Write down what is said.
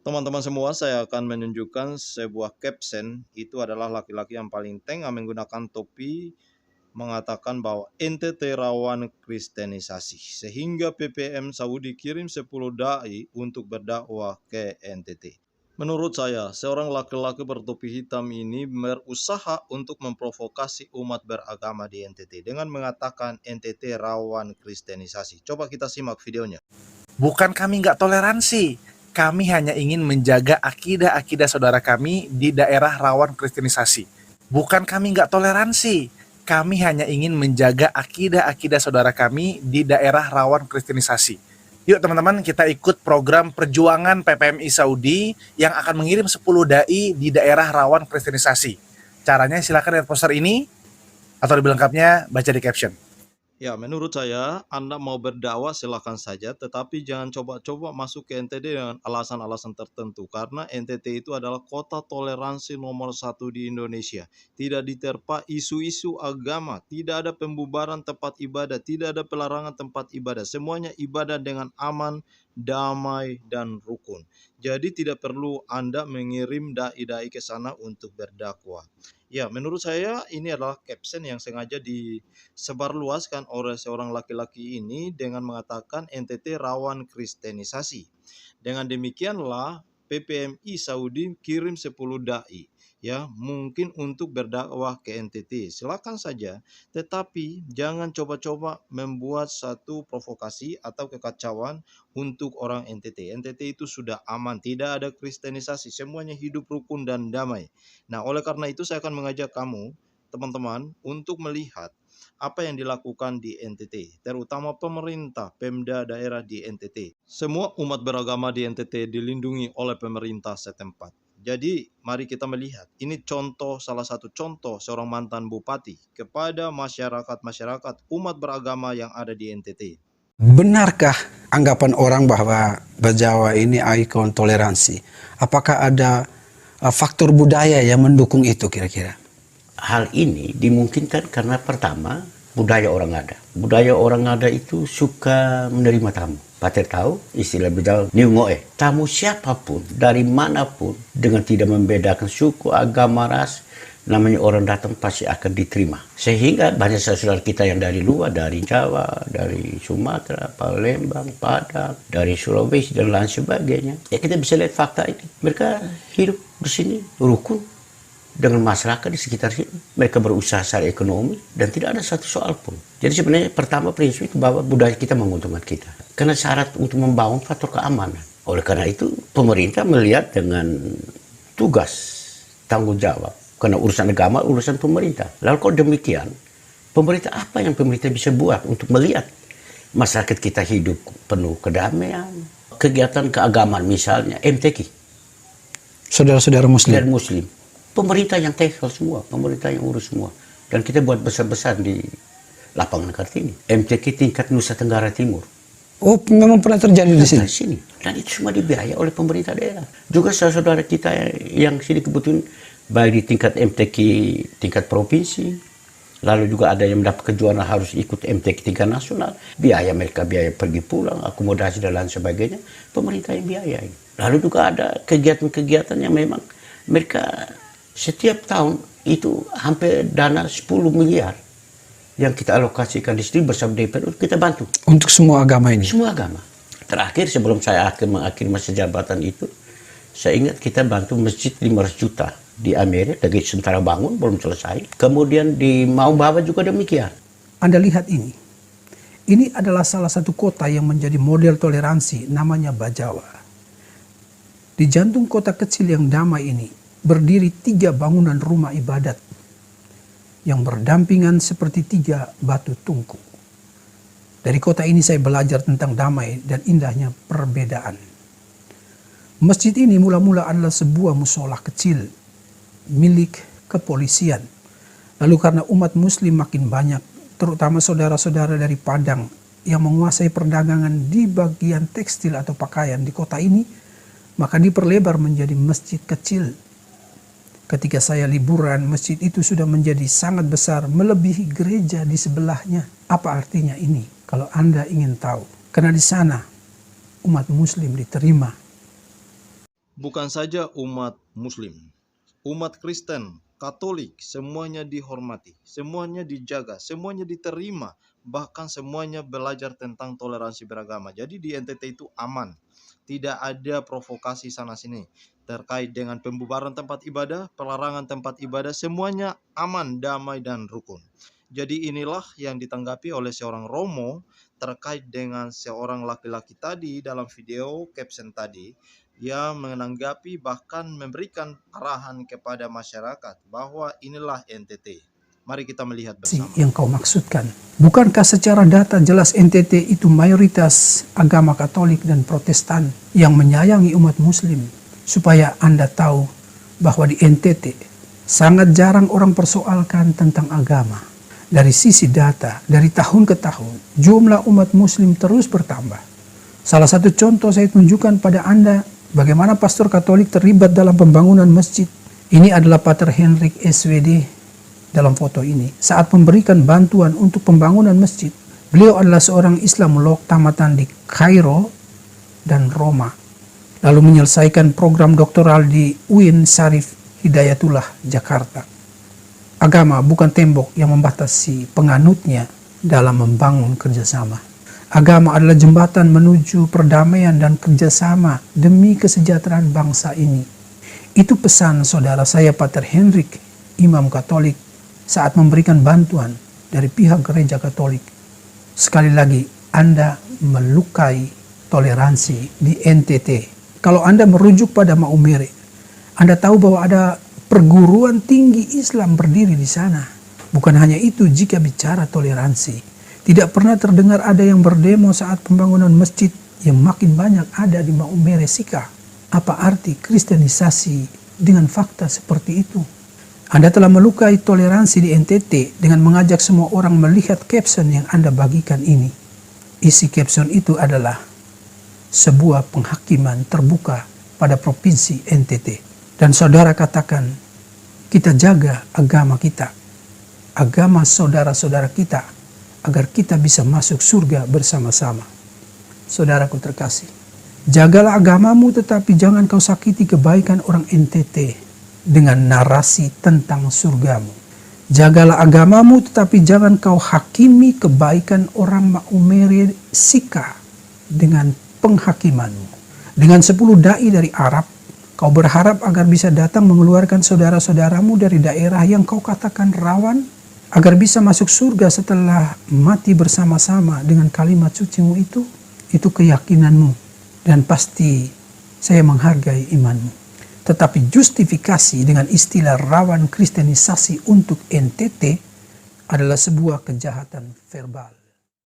Teman-teman semua, saya akan menunjukkan sebuah caption. Itu adalah laki-laki yang paling tengah menggunakan topi, mengatakan bahwa NTT rawan kristenisasi, sehingga PPM Saudi kirim 10 dai untuk berdakwah ke NTT. Menurut saya, seorang laki-laki bertopi hitam ini berusaha untuk memprovokasi umat beragama di NTT dengan mengatakan NTT rawan kristenisasi. Coba kita simak videonya. Bukan kami nggak toleransi, kami hanya ingin menjaga akidah-akidah saudara kami di daerah rawan kristenisasi. Bukan kami nggak toleransi, kami hanya ingin menjaga akidah-akidah saudara kami di daerah rawan kristenisasi. Yuk teman-teman, kita ikut program perjuangan PPMI Saudi yang akan mengirim 10 dai di daerah rawan kristenisasi. Caranya silakan lihat poster ini, atau lebih lengkapnya baca di caption. Ya, menurut saya, Anda mau berdakwah silakan saja, tetapi jangan coba-coba masuk ke NTT dengan alasan-alasan tertentu, karena NTT itu adalah kota toleransi nomor 1 di Indonesia. Tidak diterpa isu-isu agama, tidak ada pembubaran tempat ibadah, tidak ada pelarangan tempat ibadah. Semuanya ibadah dengan aman, damai, dan rukun. Jadi tidak perlu Anda mengirim dai-dai ke sana untuk berdakwah. Ya, menurut saya ini adalah caption yang sengaja disebarluaskan oleh seorang laki-laki ini dengan mengatakan NTT rawan kristenisasi. Dengan demikianlah PPMI Saudi kirim 10 dai, ya, mungkin untuk berdakwah ke NTT. Silakan saja, tetapi jangan coba-coba membuat satu provokasi atau kekacauan untuk orang NTT. NTT itu sudah aman, tidak ada kristenisasi, semuanya hidup rukun dan damai. Nah, oleh karena itu saya akan mengajak kamu, teman-teman, untuk melihat apa yang dilakukan di NTT, terutama pemerintah, Pemda daerah di NTT. Semua umat beragama di NTT dilindungi oleh pemerintah setempat. Jadi, mari kita melihat. Ini contoh, salah satu contoh seorang mantan bupati kepada masyarakat-masyarakat umat beragama yang ada di NTT. Benarkah anggapan orang bahwa Bajawa ini ikon toleransi? Apakah ada faktor budaya yang mendukung itu kira-kira? Hal ini dimungkinkan karena pertama, budaya orang ada. Budaya orang ada itu suka menerima tamu. Pater tahu istilah Bejawa niungoe. Tamu siapapun, dari manapun, dengan tidak membedakan suku, agama, ras, namanya orang datang pasti akan diterima. Sehingga banyak saudara kita yang dari luar, dari Jawa, dari Sumatera, Palembang, Padang, dari Sulawesi, dan lain sebagainya. Ya kita bisa lihat fakta ini. Mereka hidup di sini rukun dengan masyarakat di sekitar sini. Mereka berusaha secara ekonomi dan tidak ada satu soal pun. Jadi sebenarnya pertama prinsip itu bahwa budaya kita menguntungkan kita. Karena syarat untuk membangun faktor keamanan. Oleh karena itu pemerintah melihat dengan tugas tanggung jawab. Karena urusan agama, urusan pemerintah. Lalu kalau demikian, pemerintah apa yang pemerintah bisa buat untuk melihat masyarakat kita hidup penuh kedamaian, kegiatan keagamaan misalnya MTQ. Saudara-saudara Muslim. Saudara Muslim. Pemerintah yang tackle semua, pemerintah yang urus semua. Dan kita buat besar-besar di lapangan Kartini. MTQ tingkat Nusa Tenggara Timur. Oh, memang pernah terjadi di sini? Dan itu semua dibiayai oleh pemerintah daerah. Juga saudara-saudara kita yang sini kebetulan baik di tingkat MTQ tingkat provinsi, lalu juga ada yang mendapat kejuaraan harus ikut MTQ tingkat nasional, biaya mereka, biaya pergi pulang, akomodasi dan lain sebagainya, pemerintah yang biayai. Lalu juga ada kegiatan-kegiatan yang memang mereka setiap tahun itu hampir dana 10 miliar yang kita alokasikan di sini bersama DPR kita bantu. Untuk semua agama ini? Semua agama. Terakhir sebelum saya mengakhiri masa jabatan itu, saya ingat kita bantu masjid 500 juta di Amerika, dari sementara bangun belum selesai. Kemudian di Maumbawa juga demikian. Anda lihat ini. Ini adalah salah satu kota yang menjadi model toleransi, namanya Bajawa. Di jantung kota kecil yang damai ini, berdiri 3 bangunan rumah ibadat yang berdampingan seperti 3 batu tungku. Dari kota ini saya belajar tentang damai dan indahnya perbedaan. Masjid ini mula-mula adalah sebuah musola kecil milik kepolisian. Lalu karena umat muslim makin banyak, terutama saudara-saudara dari Padang yang menguasai perdagangan di bagian tekstil atau pakaian di kota ini, maka diperlebar menjadi masjid kecil. Ketika saya liburan, masjid itu sudah menjadi sangat besar, melebihi gereja di sebelahnya. Apa artinya ini? Kalau Anda ingin tahu. Karena di sana umat muslim diterima. Bukan saja umat Muslim, umat Kristen, Katolik, semuanya dihormati, semuanya dijaga, semuanya diterima, bahkan semuanya belajar tentang toleransi beragama. Jadi di NTT itu aman, tidak ada provokasi sana-sini terkait dengan pembubaran tempat ibadah, pelarangan tempat ibadah, semuanya aman, damai, dan rukun. Jadi inilah yang ditanggapi oleh seorang Romo terkait dengan seorang laki-laki tadi dalam video caption tadi, yang menanggapi bahkan memberikan arahan kepada masyarakat bahwa inilah NTT. Mari kita melihat bersama. Yang kau maksudkan, bukankah secara data jelas NTT itu mayoritas agama Katolik dan Protestan yang menyayangi umat Muslim? Supaya Anda tahu bahwa di NTT sangat jarang orang persoalkan tentang agama. Dari sisi data, dari tahun ke tahun, jumlah umat Muslim terus bertambah. Salah satu contoh saya tunjukkan pada Anda bagaimana pastor Katolik terlibat dalam pembangunan masjid. Ini adalah Pater Hendrik SWD dalam foto ini. Saat memberikan bantuan untuk pembangunan masjid, beliau adalah seorang Islamolog tamatan di Kairo dan Roma. Lalu menyelesaikan program doktoral di UIN Syarif Hidayatullah, Jakarta. Agama bukan tembok yang membatasi penganutnya dalam membangun kerjasama. Agama adalah jembatan menuju perdamaian dan kerjasama demi kesejahteraan bangsa ini. Itu pesan saudara saya Pater Hendrik, Imam Katolik, saat memberikan bantuan dari pihak Gereja Katolik. Sekali lagi, Anda melukai toleransi di NTT. Kalau Anda merujuk pada Maumere, Anda tahu bahwa ada perguruan tinggi Islam berdiri di sana. Bukan hanya itu, jika bicara toleransi, tidak pernah terdengar ada yang berdemo saat pembangunan masjid yang makin banyak ada di Maumere Sika. Apa arti kristenisasi dengan fakta seperti itu? Anda telah melukai toleransi di NTT dengan mengajak semua orang melihat caption yang Anda bagikan ini. Isi caption itu adalah sebuah penghakiman terbuka pada provinsi NTT. Dan saudara katakan, kita jaga agama kita, agama saudara-saudara kita, agar kita bisa masuk surga bersama-sama. Saudaraku terkasih, jagalah agamamu tetapi jangan kau sakiti kebaikan orang NTT dengan narasi tentang surgamu. Jagalah agamamu tetapi jangan kau hakimi kebaikan orang Maumere Sika dengan penghakimanmu. Dengan 10 dai dari Arab, kau berharap agar bisa datang mengeluarkan saudara-saudaramu dari daerah yang kau katakan rawan, agar bisa masuk surga setelah mati bersama-sama dengan kalimat sucimu itu keyakinanmu, dan pasti saya menghargai imanmu. Tetapi justifikasi dengan istilah rawan kristenisasi untuk NTT adalah sebuah kejahatan verbal.